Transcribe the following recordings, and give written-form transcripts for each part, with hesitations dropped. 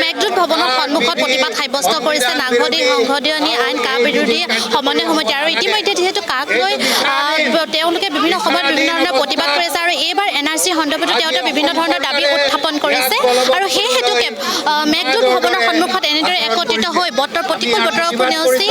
মেঘদূত ভৱনৰ সন্মুখত প্ৰতিবাদ সাব্যস্ত কৰিছে নাগৰিক সংশোধনী আইন কা বিৰোধী সমন্বয় সমিতি আৰু ইতিমধ্যে যিহেতু কাক লৈ তেওঁলোকে বিভিন্ন সময়ত বিভিন্ন ধৰণৰ প্ৰতিবাদ কৰিছে আৰু এইবাৰ NRC সন্দৰ্ভতো তেওঁলোকে বিভিন্ন ধৰণৰ দাবী উত্থাপন কৰিছে আৰু সেই হেতুকে মেঘদূত ভৱনৰ সন্মুখত এনেদৰে একত্ৰিত হৈ প্ৰতিকূল বতৰকো নেওচি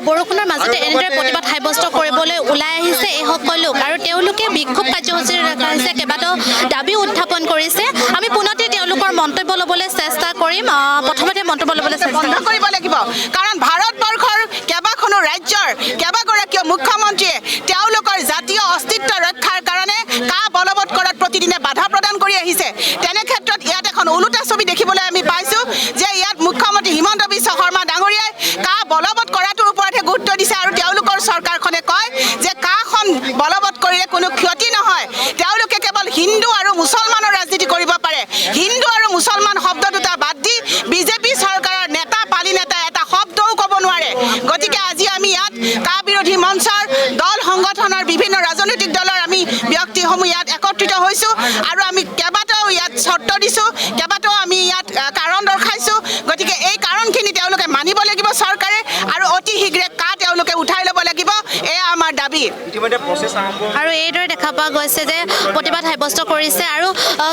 বৰষুণৰ মাজতে এনেদৰে প্ৰতিবাদ সাব্যস্ত কৰিবলৈ ওলাই আহিছে এই সকল লোক আৰু তেওঁলোকে বিক্ষোভ কাৰ্যসূচী ৰখা হৈছে কেইবাটাও দাবী উত্থাপন কৰিছে আমি পুনতে তেওঁলোকৰ মন্তব্য ল'বলৈ চেষ্টা কৰিম প্ৰথমতে মন্তব্য ল'বলৈ বন্ধ কৰিব লাগিব কাৰণ ভাৰতবৰ্ষৰ কেইবাখনো ৰাজ্যৰ কেইবাগৰাকীয় মুখ্যমন্ত্ৰীয়ে তেওঁলোকৰ জাতীয় অস্তিত্ব ৰক্ষাৰ কাৰণে কা বলবৎ কৰাত প্ৰতিদিনে বাধা প্ৰদান কৰি আহিছে তেনে ক্ষেত্ৰত ইয়াত এখন ওলোটা ছবি দেখিবলৈ আমি পাইছোঁ যে ইয়াত মুখ্যমন্ত্ৰী হিমন্ত বিশ্ব শৰ্মা ডাঙৰীয়াই কা বলবৎ কৰাটোৰ ওপৰতহে গুৰুত্ব দিছে আৰু তেওঁলোকৰ চৰকাৰখনে কয় যে কাখন বলবৎ কৰিলে কোনো ক্ষতি নহয় তেওঁলোকে কেৱল হিন্দু আৰু মুছলমানৰ ৰাজনীতি কৰিব পাৰে হিন্দু আৰু মুছলমান শব্দ দুটা বাদ দি বিজেপি চৰকাৰৰ নেতা পালি নেতা এটা শব্দও ক'ব নোৱাৰে গতিকে আজি আমি ইয়াত কা বিৰোধী মঞ্চৰ দল সংগঠনৰ বিভিন্ন ৰাজনৈতিক দলৰ আমি ব্যক্তিসমূহ ইয়াত একত্ৰিত হৈছোঁ আৰু আমি কেইবাটাও ইয়াত চৰ্ত দিছোঁ কেইবাটাও আমি ইয়াত কাৰণ দৰ্শাইছোঁ গতিকে এই কাৰণখিনি তেওঁলোকে মানিব লাগিব চৰকাৰে আৰু অতি শীঘ্ৰে কা তেওঁলোকে উঠাই ল'ব লাগিব এয়া আমাৰ দাবী আৰু এইদৰে দেখা পোৱা গৈছে যে প্ৰতিবাদ সাব্যস্ত কৰিছে আৰু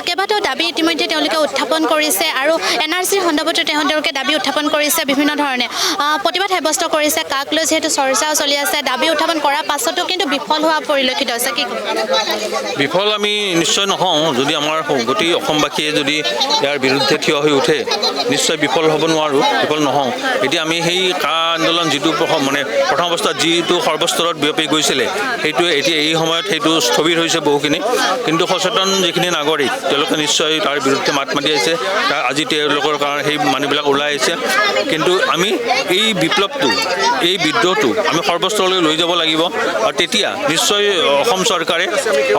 কেইবাটাও দাবী ইতিমধ্যে তেওঁলোকে উত্থাপন কৰিছে আৰু NRC সন্দৰ্ভতো তেওঁলোকে দাবী উত্থাপন কৰিছে বিভিন্ন ধৰণে প্ৰতিবাদ সাব্যস্ত কৰিছে কাক লৈ যিহেতু চৰ্চাও চলি আছে দাবী উত্থাপন কৰাৰ পাছতো কিন্তু বিফল হোৱা পৰিলক্ষিত হৈছে কি বিফল আমি নিশ্চয় নহওঁ যদি আমাৰ গোটেই অসমবাসীয়ে যদি ইয়াৰ বিৰুদ্ধে থিয় হৈ উঠে নিশ্চয় বিফল হ'ব নোৱাৰোঁ বিফল নহওঁ এতিয়া আমি সেই কা আন্দোলন যিটো মানে প্ৰথম অৱস্থাত যিটো সৰ্বস্তৰত বিয়পি গৈছিলে সেইটোৱে এতিয়া এই সময়ত সেইটো স্থবিৰ হৈছে বহুখিনি কিন্তু সচেতন যিখিনি নাগৰিক তেওঁলোকে নিশ্চয় তাৰ বিৰুদ্ধে মাত মাতি আহিছে আজি তেওঁলোকৰ কাৰণে সেই মানুহবিলাক ওলাই আহিছে কিন্তু আমি এই বিপ্লৱটো এই বিদ্ৰোহটো আমি সৰ্বস্তৰলৈ লৈ যাব লাগিব আৰু তেতিয়া নিশ্চয়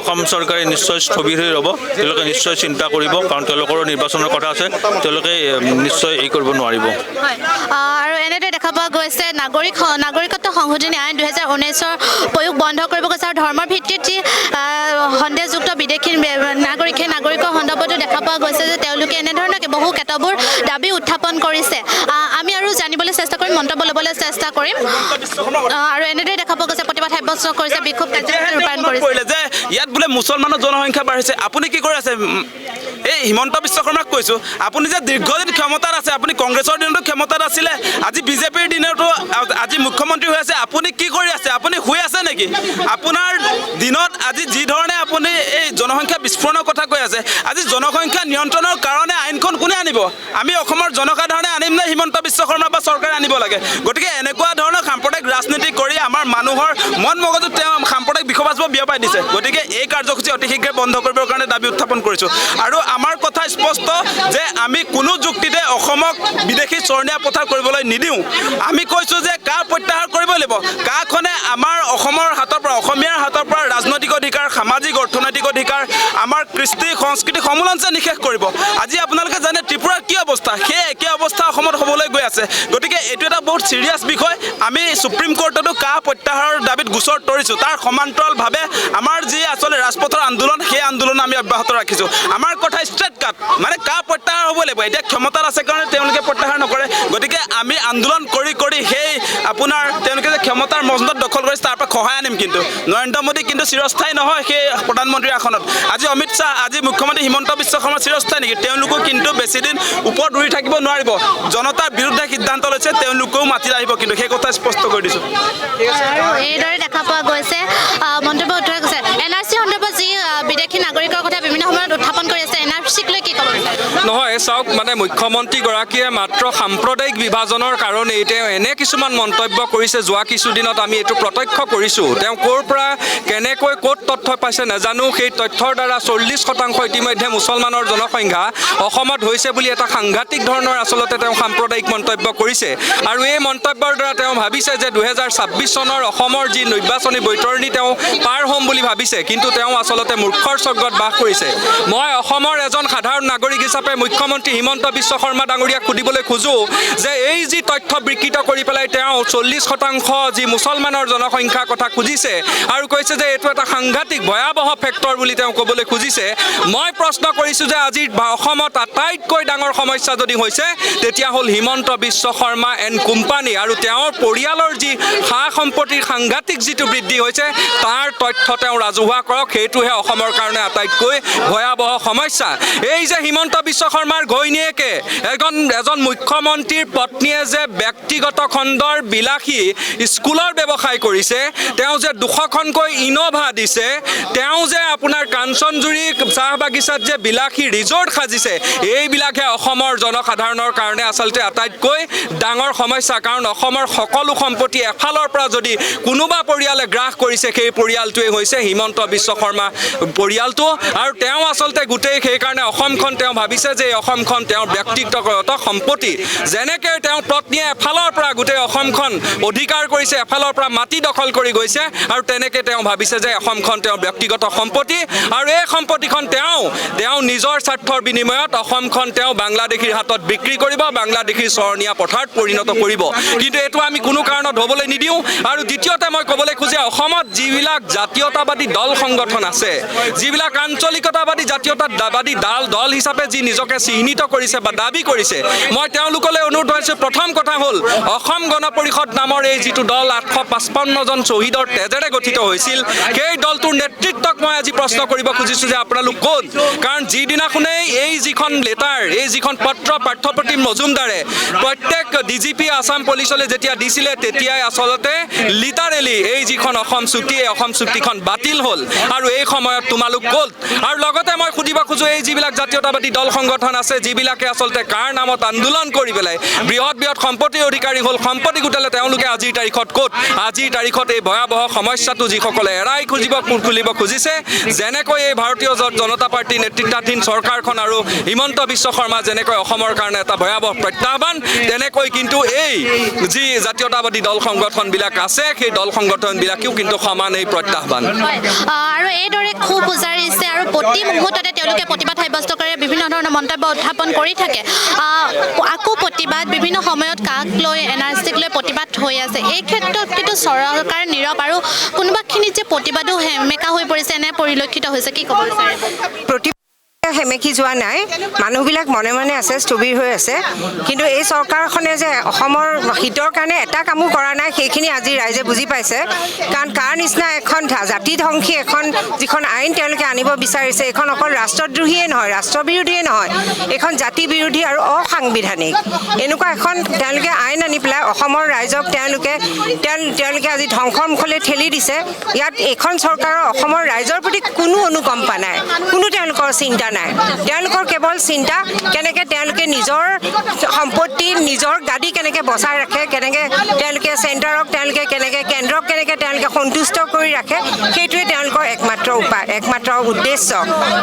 অসম চৰকাৰে নিশ্চয় স্থবিৰ হৈ ৰ'ব তেওঁলোকে নিশ্চয় চিন্তা কৰিব কাৰণ তেওঁলোকৰো নিৰ্বাচনৰ কথা আছে তেওঁলোকে নিশ্চয় এই কৰিব নোৱাৰিব আৰু এনেদৰে দেখা পোৱা গৈছে নাগৰিকত্ব সংশোধনী আইন 2019ৰ প্ৰয়োগ বন্ধ কৰিব গৈছে আৰু ধৰ্মৰ ভিত্তিত যি সন্দেহযুক্ত বিদেশী নাগৰিকৰ সন্দৰ্ভতো দেখা পোৱা গৈছে যে তেওঁলোকে এনেধৰণৰ বহু কেতবোৰ দাবী উত্থাপন কৰিছে আমি আৰু জানিবলৈ চেষ্টা কৰিম মন্তব্য ল'বলৈ চেষ্টা কৰিম আৰু এনেদৰে দেখা পোৱা গৈছে প্ৰতিবাদ সাব্যস্ত কৰিছে বিক্ষোভ কাৰ্যসূচী ৰূপায়ণ কৰিছে যে ইয়াত বোলে মুছলমানৰ জনসংখ্যা বাঢ়িছে আপুনি কি কৰি আছে এই হিমন্ত বিশ্ব শৰ্মাক কৈছোঁ আপুনি যে দীৰ্ঘদিন ক্ষমতাত আছে আপুনি কংগ্ৰেছৰ দিনতো ক্ষমতাত আছিলে আজি বিজেপিৰ দিনতো আজি মুখ্যমন্ত্ৰী হৈ আছে আপুনি কি কৰি আছে আপুনি শুই আছে নেকি আপোনাৰ দিনত আজি যি ধৰণে আপুনি এই জনসংখ্যা বিস্ফোৰণৰ কথা কৈ আছে আজি জনসংখ্যা নিয়ন্ত্ৰণৰ কাৰণে আইনখন কোনে আনিব আমি অসমৰ জনসাধাৰণে আনিম নে হিমন্ত বিশ্ব শৰ্মা বা চৰকাৰে আনিব লাগে গতিকে এনেকুৱা ধৰণৰ সাম্প্ৰদায়িক ৰাজনীতি কৰি আমাৰ মানুহৰ মন মগজুত তেওঁ সাম্প্ৰদায়িক বিষবাস্প বিয়পাই দিছে গতিকে এই কাৰ্যসূচী অতি শীঘ্ৰে বন্ধ কৰিবৰ কাৰণে দাবী উত্থাপন কৰিছোঁ আৰু আমাৰ কথা স্পষ্ট যে আমি কোনো যুক্তিতে অসমক বিদেশী চৰণীয়া পথাৰ কৰিবলৈ নিদিওঁ আমি কৈছোঁ যে কা প্ৰত্যাহাৰ কৰিব লাগিব কাখনে আমাৰ অসমৰ হাতৰ পৰা অসমীয়াৰ হাতৰ পৰা ৰাজনৈতিক অধিকাৰ সামাজিক অৰ্থনৈতিক অধিকাৰ আমাৰ কৃষ্টি সংস্কৃতি সমূলঞ্চে নিশেষ কৰিব আজি আপোনালোকে জানে ত্ৰিপুৰাৰ কি অৱস্থা সেই একে অৱস্থা অসমত হ'বলৈ গৈ আছে গতিকে এইটো এটা বহুত চিৰিয়াছ বিষয় আমি সুপ্ৰিম কোৰ্টতো কা প্ৰত্যাহাৰৰ দাবীত গোচৰ তৰিছোঁ তাৰ সমান্তৰালভাৱে আমাৰ যি আচলতে ৰাজপথৰ আন্দোলন সেই আন্দোলন আমি অব্যাহত ৰাখিছোঁ আমাৰ কথা ষ্ট্ৰেট কাট মানে কা প্ৰত্যাহাৰ হ'ব লাগিব এতিয়া ক্ষমতাত আছে কাৰণে তেওঁলোকে প্ৰত্যাহাৰ নকৰে গতিকে আমি আন্দোলন কৰি সেই আপোনাৰ তেওঁলোকে যে ক্ষমতাৰ মজদত দখল কৰিছে তাৰ পৰা সহায় আনিম কিন্তু নৰেন্দ্ৰ মোদী কিন্তু চিৰস্থায়ী নহয় সেই প্ৰধানমন্ত্ৰীৰ আসনত আজি অমিত শ্বাহ আজি মুখ্যমন্ত্ৰী হিমন্ত বিশ্ব শৰ্মা চিৰস্থায়ী নেকি তেওঁলোকো কিন্তু বেছিদিন ওপৰত উৰি থাকিব নোৱাৰিব জনতাৰ বিৰুদ্ধে সিদ্ধান্ত লৈছে তেওঁলোকেও মাতি আহিব কিন্তু সেই কথা স্পষ্ট কৰি দিছোঁ এইদৰে দেখা পোৱা গৈছে মন্তব্য উত্তৰা গৈছে NRC সন্দৰ্ভত যি বিদেশী নাগৰিকৰ কথা বিভিন্ন সময়ত উত্থাপন কৰি আছে NRCক লৈ কি ক'ব নহয় চাওক মানে মুখ্যমন্ত্ৰীগৰাকীয়ে মাত্ৰ সাম্প্ৰদায়িক বিভাজনৰ কাৰণেই তেওঁ এনে কিছুমান মন্তব্য কৰিছে যোৱা কিছুদিনত আমি এইটো প্ৰত্যক্ষ কৰিছোঁ তেওঁ ক'ৰ পৰা কেনেকৈ ক'ত তথ্য পাইছে নাজানো সেই তথ্যৰ দ্বাৰা 40% ইতিমধ্যে মুছলমানৰ জনসংখ্যা অসমত হৈছে বুলি এটা সাংঘাতিক ধৰণৰ আচলতে তেওঁ সাম্প্ৰদায়িক মন্তব্য কৰিছে আৰু এই মন্তব্যৰ দ্বাৰা তেওঁ ভাবিছে যে 2026 চনৰ অসমৰ যি নিৰ্বাচনী বৈতৰণি তেওঁ পাৰ হ'ম বুলি ভাবিছে কিন্তু তেওঁ আচলতে মূৰ্খৰ স্বৰ্গত বাস কৰিছে মই অসমৰ এজন সাধাৰণ নাগৰিক হিচাপে মুখ্যমন্ত্ৰী হিমন্ত বিশ্ব শৰ্মা ডাঙৰীয়াক সুধিবলৈ খোজোঁ যে এই যি তথ্য বিকৃত কৰি পেলাই তেওঁ 40% যি মুছলমানৰ জনসংখ্যাৰ কথা খুজিছে আৰু কৈছে যে এইটো এটা সাংঘাতিক ভয়াৱহ ফেক্টৰ বুলি তেওঁ ক'বলৈ খুজিছে মই প্ৰশ্ন কৰিছোঁ যে আজি অসমত আটাইতকৈ ডাঙৰ সমস্যা যদি হৈছে তেতিয়া হ'ল হিমন্ত বিশ্ব শৰ্মা এণ্ড কোম্পানী আৰু তেওঁৰ পৰিয়ালৰ যি সা সম্পত্তিৰ সাংঘাতিক যিটো বৃদ্ধি হৈছে তাৰ তথ্য তেওঁ ৰাজহুৱা কৰক সেইটোহে অসমৰ কাৰণে আটাইতকৈ ভয়াৱহ সমস্যা এই যে হিমন্ত বিশ্ব শৰ্মাৰ ঘৈণীয়েকে এজন মুখ্যমন্ত্ৰীৰ পত্নীয়ে যে ব্যক্তিগত খণ্ডৰ বিলাসী স্কুলৰ ব্যৱসায় কৰিছে তেওঁ যে 200খনকৈ ইন'ভা দিছে তেওঁ যে আপোনাৰ কাঞ্চনজুৰি চাহ বাগিচাত যে বিলাসী ৰিজৰ্ট সাজিছে এইবিলাকহে অসমৰ জনসাধাৰণৰ কাৰণে আচলতে আটাইতকৈ ডাঙৰ সমস্যা কাৰণ অসমৰ সকলো সম্পত্তি এফালৰ পৰা যদি কোনোবা পৰিয়ালে গ্ৰাস কৰিছে সেই পৰিয়ালটোৱে হৈছে হিমন্ত বিশ্ব শৰ্মা পৰিয়ালটো আৰু তেওঁ আচলতে গোটেই সেইকাৰণে অসমখন তেওঁ ভাবিছে যে অসমখন তেওঁৰ ব্যক্তিগত সম্পত্তি যেনেকৈ তেওঁৰ পত্নীয়ে এফালৰ পৰা গোটেই অসমখন অধিকাৰ কৰিছে এফালৰ পৰা মাটি দখল কৰি গৈছে আৰু তেনেকৈ তেওঁ ভাবিছে যে অসমখন তেওঁৰ ব্যক্তিগত সম্পত্তি আৰু এই সম্পত্তিখন তেওঁ নিজৰ স্বাৰ্থৰ বিনিময়ত অসমখন তেওঁ বাংলাদেশীৰ হাতত বিক্ৰী কৰিব বাংলাদেশীৰ চৰণীয়া পথাৰত পৰিণত কৰিব কিন্তু এইটো আমি কোনো কাৰণত হ'বলৈ নিদিওঁ আৰু দ্বিতীয়তে মই ক'বলৈ খোজে অসমত যিবিলাক জাতীয়তাবাদী দল সংগঠন আছে যিবিলাক আঞ্চলিকতাবাদী জাতীয়তাবাদী দল হিচাপে যি নিজকে চিহ্নিত কৰিছে বা দাবী কৰিছে মই তেওঁলোকলৈ অনুৰোধ কৰিছোঁ প্ৰথম কথা হ'ল অসম গণ পৰিষদ নামৰ এই যিটো দল 855জন শ্বহীদৰ তেজেৰে গঠিত হৈছিল সেই দলটোৰ নেতৃত্বক মই আজি প্ৰশ্ন কৰিব খুজিছোঁ যে আপোনালোক কোন কাৰণ যিদিনাখনেই এই যিখন লেটাৰ এই যিখন পত্ৰ পাৰ্থপ্ৰতিম মজুমদাৰে প্ৰত্যেক ডিজিপি আছাম পুলিচলৈ যেতিয়া দিছিলে তেতিয়াই আচলতে লিটাৰেলি এই যিখন অসম চুক্তি এই অসম চুক্তিখন বাতিল হ'ল আৰু এই সময়ত তোমালোক ক'ত আৰু লগতে মই সুধিব খোজোঁ এই যিবিলাক জাতীয়তাবাদী দল সংগঠন আছে যিবিলাকে আচলতে কাৰ নামত আন্দোলন কৰি পেলাই বৃহৎ সম্পত্তিৰ অধিকাৰী হ'ল সম্পত্তি গোটালে তেওঁলোকে আজিৰ তাৰিখত ক'ত আজিৰ তাৰিখত এই ভয়াৱহ সমস্যাটো যিসকলে এৰাই খুলিব খুজিছে যেনেকৈ এই ভাৰতীয় জনতা পাৰ্টীৰ নেতৃত্বাধীন চৰকাৰখন আৰু হিমন্ত বিশ্ব শৰ্মা যেনেকৈ অসমৰ কাৰণে এটা ভয়াৱহ প্ৰত্যাহ্বান তেনেকৈ কিন্তু এই যি জাতীয়তাবাদী দল সংগঠনবিলাক আছে সেই দল সংগঠনবিলাকেও কিন্তু সমান এই প্ৰত্যাহ্বান আৰু এইদৰে খুব উজাৰিছে আৰু প্ৰতি মুহূৰ্ততে তেওঁলোকে প্ৰতিবাদ সাব্যস্ত কৰে বিভিন্ন ধৰণৰ মন্তব্য উত্থাপন কৰি থাকে আকৌ প্ৰতিবাদ বিভিন্ন সময়ত কাক লৈ NRCক লৈ প্ৰতিবাদ হৈ আছে এই ক্ষেত্ৰত কিন্তু চৰকাৰ নীৰৱ আৰু কোনোবাখিনিত যে প্ৰতিবাদো সেমেকা হৈ পৰিছে এনে পৰিলক্ষিত হৈছে কি ক'ব বিচাৰে সেমেকি যোৱা নাই মানুহবিলাক মনে মনে আছে স্থবিৰ হৈ আছে কিন্তু এই চৰকাৰখনে যে অসমৰ হিতৰ কাৰণে এটা কামো কৰা নাই সেইখিনি আজি ৰাইজে বুজি পাইছে কাৰণ কাৰ নিচিনা এখন জাতি ধ্বংসী এখন যিখন আইন তেওঁলোকে আনিব বিচাৰিছে এইখন অকল ৰাষ্ট্ৰদ্ৰোহীয়ে নহয় ৰাষ্ট্ৰবিৰোধীয়ে নহয় এইখন জাতি বিৰোধী আৰু অসাংবিধানিক এনেকুৱা এখন তেওঁলোকে আইন আনি পেলাই অসমৰ ৰাইজক তেওঁলোকে আজি ধ্বংসৰ মুখলৈ ঠেলি দিছে ইয়াত এইখন চৰকাৰৰ অসমৰ ৰাইজৰ প্ৰতি কোনো অনুকম্পা নাই কোনো তেওঁলোকৰ চিন্তা নাই তেওঁলোকৰ কেৱল চিন্তা কেনেকৈ তেওঁলোকে নিজৰ সম্পত্তি নিজৰ গাদী কেনেকৈ বচাই ৰাখে কেনেকৈ তেওঁলোকে চেণ্টাৰক তেওঁলোকে কেনেকৈ কেন্দ্ৰক কেনেকৈ তেওঁলোকে সন্তুষ্ট কৰি ৰাখে সেইটোৱে তেওঁলোকৰ একমাত্ৰ উপায় একমাত্ৰ উদ্দেশ্য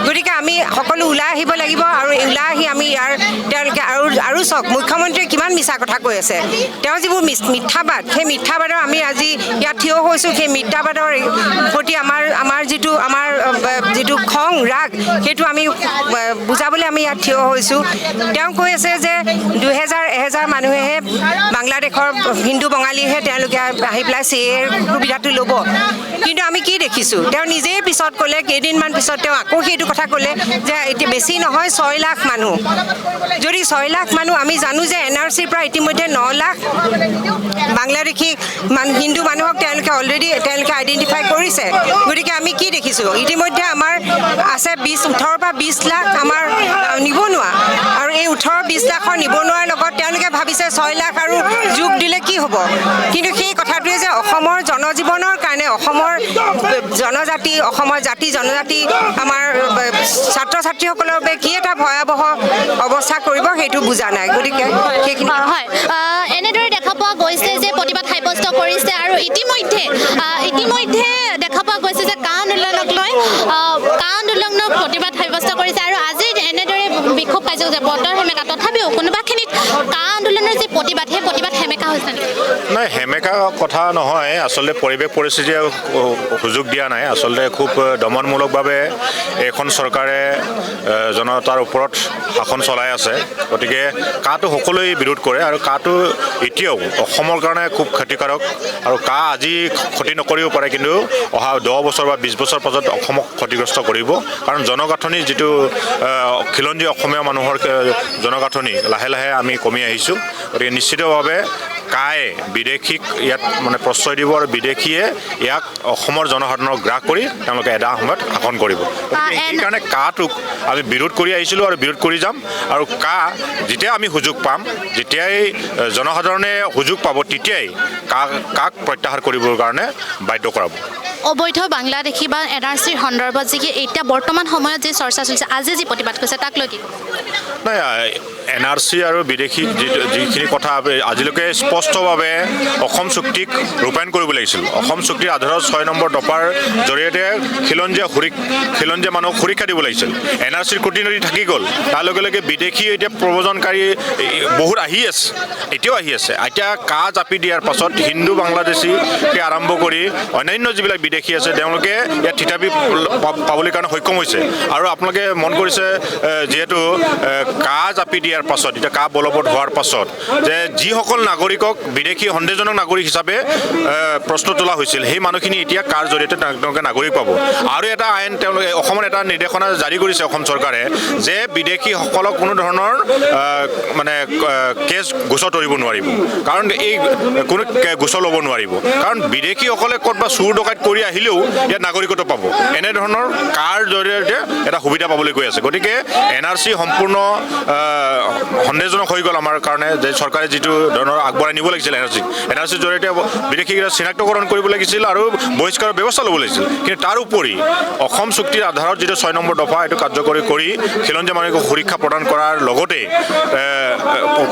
গতিকে আমি সকলো ওলাই আহিব লাগিব আৰু ওলাই আহি আমি তেওঁলোকে আৰু চাওক মুখ্যমন্ত্ৰীয়ে কিমান মিছা কথা কৈ আছে তেওঁ যিবোৰ মিথ্যাবাদ সেই মিথ্যাবাদৰ আমি আজি ইয়াত থিয় হৈছোঁ সেই মিথ্যাবাদৰ প্ৰতি আমাৰ যিটো খং ৰাগ সেইটো আমি বুজাবলৈ আমি ইয়াত থিয় হৈছোঁ তেওঁ কৈ আছে যে 2000-1000 মানুহেহে বাংলাদেশৰ হিন্দু বঙালীহে তেওঁলোকে আহি পেলাই CAৰ সুবিধাটো ল'ব কিন্তু আমি কি দেখিছোঁ তেওঁ নিজেই পিছত ক'লে কেইদিনমান পিছত তেওঁ আকৌ সেইটো কথা ক'লে যে এতিয়া বেছি নহয় 6 লাখ মানুহ যদি 6 লাখ মানুহ আমি জানো যে NRCৰ পৰা ইতিমধ্যে 9 লাখ বাংলাদেশী হিন্দু মানুহক তেওঁলোকে আইডেণ্টিফাই কৰিছে গতিকে আমি কি দেখিছোঁ ইতিমধ্যে আমাৰ আছে 18-20 লাখ আমাৰ নিবনুৱা আৰু এই 18-20 লাখৰ নিবনুৱাৰ লগত তেওঁলোকে ভাবিছে 6 লাখ আৰু যোগ দিলে কি হ'ব কিন্তু সেই কথাটোৱে যে অসমৰ জনজীৱনৰ কাৰণে অসমৰ জনজাতি অসমৰ জাতি জনজাতি আমাৰ ছাত্ৰ ছাত্ৰীসকলৰ বাবে কি এটা ভয়াৱহ অৱস্থা কৰিব সেইটো বুজা নাই গতিকে সেইখিনি হয় এনেদৰে দেখা পোৱা গৈছে যে প্ৰতিবাদ সাব্যস্ত কৰিছে আৰু ইতিমধ্যে দেখা পোৱা গৈছে যে কা আন্দোলনক লৈ প্ৰতিবাদ সাব্যস্ত কৰিছে আৰু আজি এনেদৰে বিক্ষোভ কাৰ্যসূচী বতৰ সেমেকা তথাপিও কোনোবাখিনিত কা আন্দোলনৰ যি প্ৰতিবাদ সেই প্ৰতিবাদ সেমেকা সেমেকা হৈছে নেকি? নাই, সেমেকা কথা নহয়। আচলতে পৰিৱেশ পৰিস্থিতিয়ে সুযোগ দিয়া নাই। আচলতে খুব দমনমূলকভাৱে এইখন চৰকাৰে জনতাৰ ওপৰত শাসন চলাই আছে। গতিকে কাহটো সকলোৱে বিৰোধ কৰে আৰু কাহটো এতিয়াও অসমৰ কাৰণে খুব ক্ষতিকাৰক আৰু কাহ আজি ক্ষতি নকৰিব পাৰে, কিন্তু অহা 10 বছৰ বা 20 বছৰ পাছত অসমক ক্ষতিগ্ৰস্ত কৰিব। কাৰণ জনগাঁথনি যিটো খিলঞ্জীয়া অসমীয়া মানুহৰ জনগাঁথনি লাহে লাহে আমি কমি আহিছোঁ। গতিকে নিশ্চিতভাৱে কায়ে বিদেশীক ইয়াত মানে প্ৰশ্ৰয় দিব আৰু বিদেশীয়ে ইয়াক অসমৰ জনসাধাৰণক গ্ৰাস কৰি তেওঁলোকে এটা সময়ত শাসন কৰিব। গতিকে সেইকাৰণে কাহটোক আমি বিৰোধ কৰি আহিছিলোঁ আৰু বিৰোধ কৰি যাম। আৰু কাহ যেতিয়া আমি সুযোগ পাম, যেতিয়াই জনসাধাৰণে সুযোগ পাব, তেতিয়াই কাক প্ৰত্যাহাৰ কৰিবৰ কাৰণে বাধ্য কৰাব। অবৈধ বাংলাদেশী বা NRCৰ সন্দৰ্ভত যি এতিয়া বৰ্তমান সময়ত যি চৰ্চা চলিছে, আজি যি প্ৰতিবাদ কৰিছে তাক লৈ কি? নাই, NRC আৰু বিদেশী যিখিনি কথা আজিলৈকে স্পষ্টভাৱে অসম চুক্তিক ৰূপায়ণ কৰিব লাগিছিল। অসম চুক্তিৰ আধাৰত 6 নম্বৰ দফাৰ জৰিয়তে খিলঞ্জীয়া মানুহক সুৰক্ষা দিব লাগিছিল। NRCৰ খুঁটি-নতি থাকি গ'ল। তাৰ লগে লগে বিদেশী এতিয়া প্ৰব্ৰজনকাৰী বহুত আহি আছে, এতিয়াও আহি আছে। এতিয়া কাহ জাপি দিয়াৰ পাছত হিন্দু বাংলাদেশীকে আৰম্ভ কৰি অন্যান্য যিবিলাক বিদেশী আছে তেওঁলোকে ইয়াত থিতাপি পাবলৈ কাৰণে সক্ষম হৈছে। আৰু আপোনালোকে মন কৰিছে যিহেতু কাহ জাপি দিয়াৰ পাছত, এতিয়া কাহ বলবৎ হোৱাৰ পাছত যে যিসকল নাগৰিকক বিদেশী সন্দেহজনক নাগৰিক হিচাপে প্ৰশ্ন তোলা হৈছিল, সেই মানুহখিনি এতিয়া কাৰ জৰিয়তে তেওঁলোকে নাগৰিক পাব। আৰু এটা আইন তেওঁলোকে অসমত এটা নিৰ্দেশনা জাৰি কৰিছে অসম চৰকাৰে যে বিদেশীসকলক কোনো ধৰণৰ মানে কেছ গোচৰ তৰিব নোৱাৰিব। কাৰণ এই কোনো গোচৰ ল'ব নোৱাৰিব। কাৰণ বিদেশীসকলে ক'ৰবাত চুৰ ডকাইত কৰি আহিলেও ইয়াত নাগৰিকত্ব পাব। এনেধৰণৰ কাৰ জৰিয়তে এটা সুবিধা পাবলৈ গৈ আছে। গতিকে NRC সম্পূৰ্ণ সন্দেহজনক হৈ গ'ল আমাৰ কাৰণে, যে চৰকাৰে যিটো ধৰণৰ আগবঢ়াই নিব লাগিছিল NRCৰ জৰিয়তে বিদেশীকেইটা চিনাক্তকৰণ কৰিব লাগিছিল আৰু বহিষ্কাৰৰ ব্যৱস্থা ল'ব লাগিছিল। কিন্তু তাৰ উপৰি অসম চুক্তিৰ আধাৰত যিটো 6 নম্বৰ দফা এইটো কাৰ্যকৰী কৰি খিলঞ্জীয়া মানুহক সুৰক্ষা প্ৰদান কৰাৰ লগতে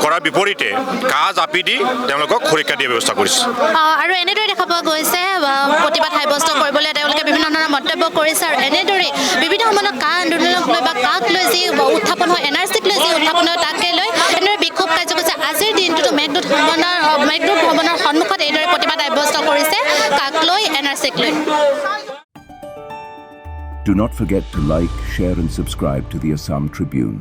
কৰাৰ বিপৰীতে কাহ জাপি দি তেওঁলোকক সুৰক্ষা দিয়াৰ ব্যৱস্থা কৰিছে। আৰু এনেদৰে দেখা পোৱা গৈছে প্ৰতিবাদ সাব্যস্ত কৰিবলৈ তেওঁলোকে বিভিন্ন ধৰণৰ মন্তব্য কৰিছে। আৰু এনেদৰে বিভিন্ন সময়ত কাহ আন্দোলনক লৈ বা কাক লৈ যি উত্থাপন হয়, NRCক লৈ যি উত্থাপন হয় তাকে লৈ এনেদৰে বিক্ষোভ কাৰ্যসূচী আজিৰ দিনটোতো মেঘদূত ভৱনৰ সন্মুখত এইদৰে প্ৰতিবাদ সাব্যস্ত কৰিছে কাক লৈ, NRCক লৈ। Do not forget to like, share and subscribe to the Assam Tribune.